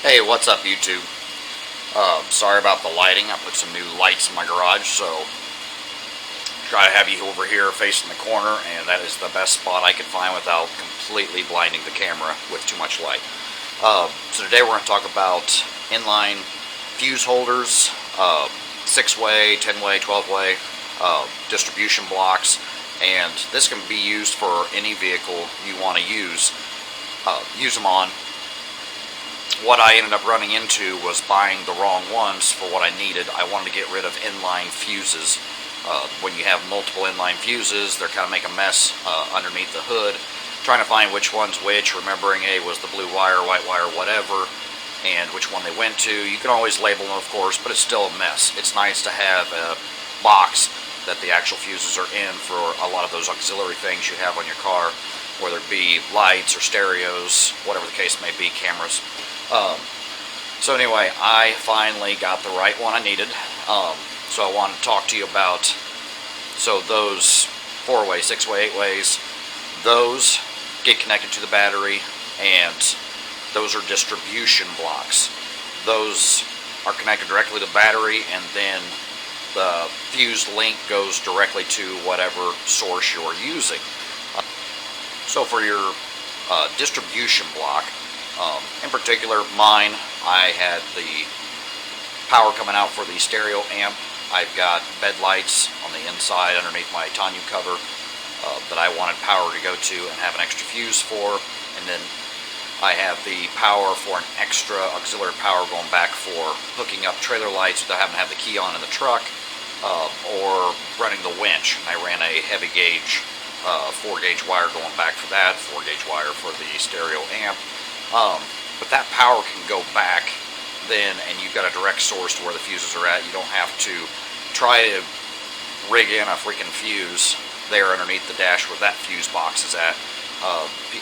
Hey, what's up, YouTube? Sorry about the lighting. I put some new lights in my garage, so try to have you over here facing the corner, and that is the best spot I could find without completely blinding the camera with too much light. So today we're going to talk about inline fuse holders, 6-way, 10-way, 12-way distribution blocks, and this can be used for any vehicle you want to use them on. What I ended up running into was buying the wrong ones for what I needed. I wanted to get rid of inline fuses. When you have multiple inline fuses, they're kind of make a mess underneath the hood. Trying to find which one's which, remembering, hey, was the blue wire, white wire, whatever, and which one they went to. You can always label them, of course, but it's still a mess. It's nice to have a box that the actual fuses are in for a lot of those auxiliary things you have on your car, whether it be lights or stereos, whatever the case may be, cameras. So anyway, I finally got the right one I needed. So I wanted to talk to you about, so those 4-way, 6-way, 8-ways, those get connected to the battery, and those are distribution blocks. Those are connected directly to the battery, and then the fuse link goes directly to whatever source you're using. So for your distribution block, in particular, mine, I had the power coming out for the stereo amp. I've got bed lights on the inside underneath my tonneau cover that I wanted power to go to and have an extra fuse for. And then I have the power for an extra auxiliary power going back for hooking up trailer lights without having to have the key on in the truck, or running the winch. And I ran a heavy gauge 4-gauge wire going back for that, 4-gauge wire for the stereo amp. But that power can go back then, and you've got a direct source to where the fuses are at. You don't have to try to rig in a freaking fuse there underneath the dash where that fuse box is at.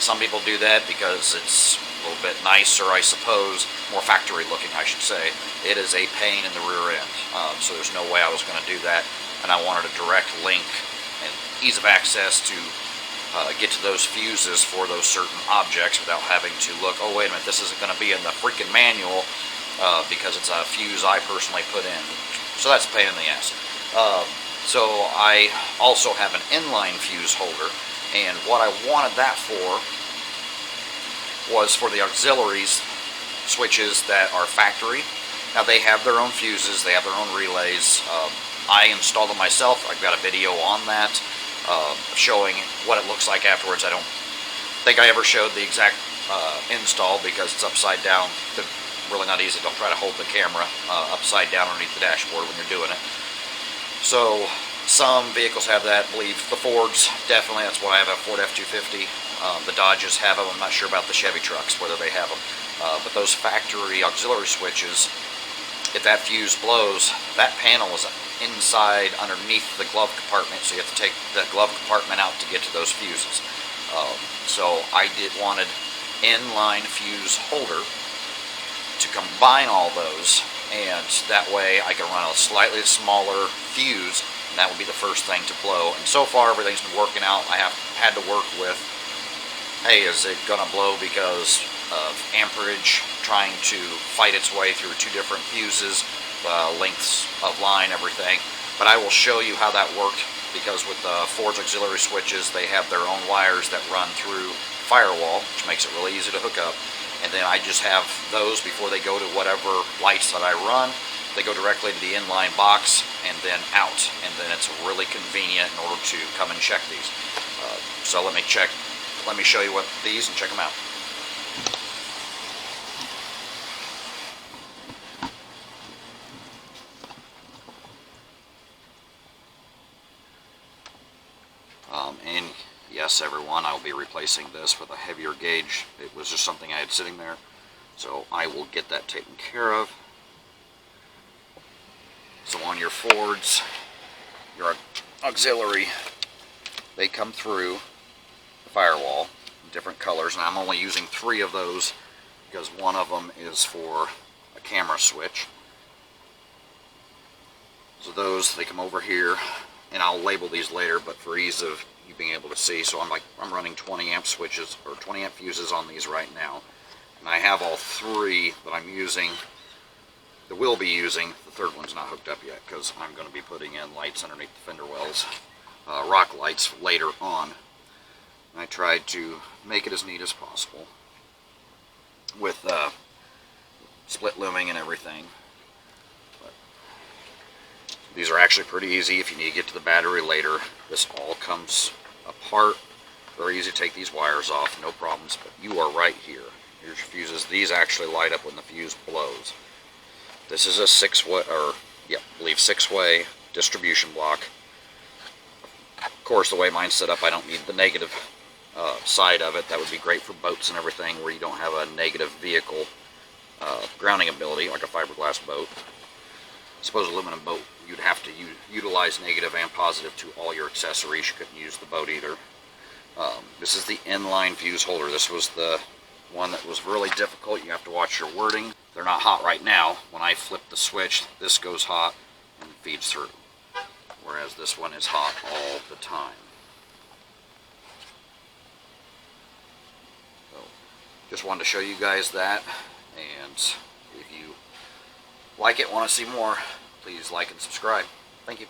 Some people do that because it's a little bit nicer, I suppose, more factory looking, I should say. It is a pain in the rear end, so there's no way I was going to do that, and I wanted a direct link and ease of access to get to those fuses for those certain objects without having to look, oh wait a minute, this isn't going to be in the freaking manual because it's a fuse I personally put in. So that's a pain in the ass. So I also have an inline fuse holder, and what I wanted that for was for the auxiliaries switches that are factory. Now they have their own fuses, they have their own relays. I installed them myself. I've got a video on that showing what it looks like afterwards. I don't think I ever showed the exact install because it's upside down. It's really not easy. Don't try to hold the camera upside down underneath the dashboard when you're doing it. So some vehicles have that. I believe the Fords, definitely, that's what I have, a Ford F-250. The Dodges have them. I'm not sure about the Chevy trucks, whether they have them. But those factory auxiliary switches, if that fuse blows, that panel is inside underneath the glove compartment, so you have to take the glove compartment out to get to those fuses. So I wanted inline fuse holder to combine all those, and that way I can run a slightly smaller fuse, and that would be the first thing to blow. And so far everything's been working out. I have had to work with, hey, is it going to blow because of amperage trying to fight its way through two different fuses, lengths of line, everything. But I will show you how that worked, because with the Ford's auxiliary switches, they have their own wires that run through firewall, which makes it really easy to hook up. And then I just have those before they go to whatever lights that I run. They go directly to the inline box and then out. And then it's really convenient in order to come and check these. So let me show you what these and check them out. And yes, everyone, I'll be replacing this with a heavier gauge. It was just something I had sitting there, so I will get that taken care of. So on your Fords, your auxiliary, they come through the firewall in different colors, and I'm only using 3 of those because one of them is for a camera switch. So those, they come over here, and I'll label these later, but for ease of you being able to see, so I'm running 20 amp switches, or 20 amp fuses on these right now. And I have all three that I'm using, that we'll be using. The third one's not hooked up yet because I'm going to be putting in lights underneath the fender wells, rock lights later on. And I tried to make it as neat as possible with split looming and everything. But these are actually pretty easy if you need to get to the battery later. This all comes apart. Very easy to take these wires off, no problems, but you are right here. Here's your fuses. These actually light up when the fuse blows. This is a I believe 6-way distribution block. Of course, the way mine's set up, I don't need the negative side of it. That would be great for boats and everything where you don't have a negative vehicle grounding ability like a fiberglass boat. Suppose aluminum boat, you'd have to utilize negative and positive to all your accessories. You couldn't use the boat either. This is the inline fuse holder. This was the one that was really difficult. You have to watch your wording. They're not hot right now. When I flip the switch, this goes hot and feeds through, whereas this one is hot all the time. So, just wanted to show you guys that, and if you like it, want to see more, please like and subscribe. Thank you.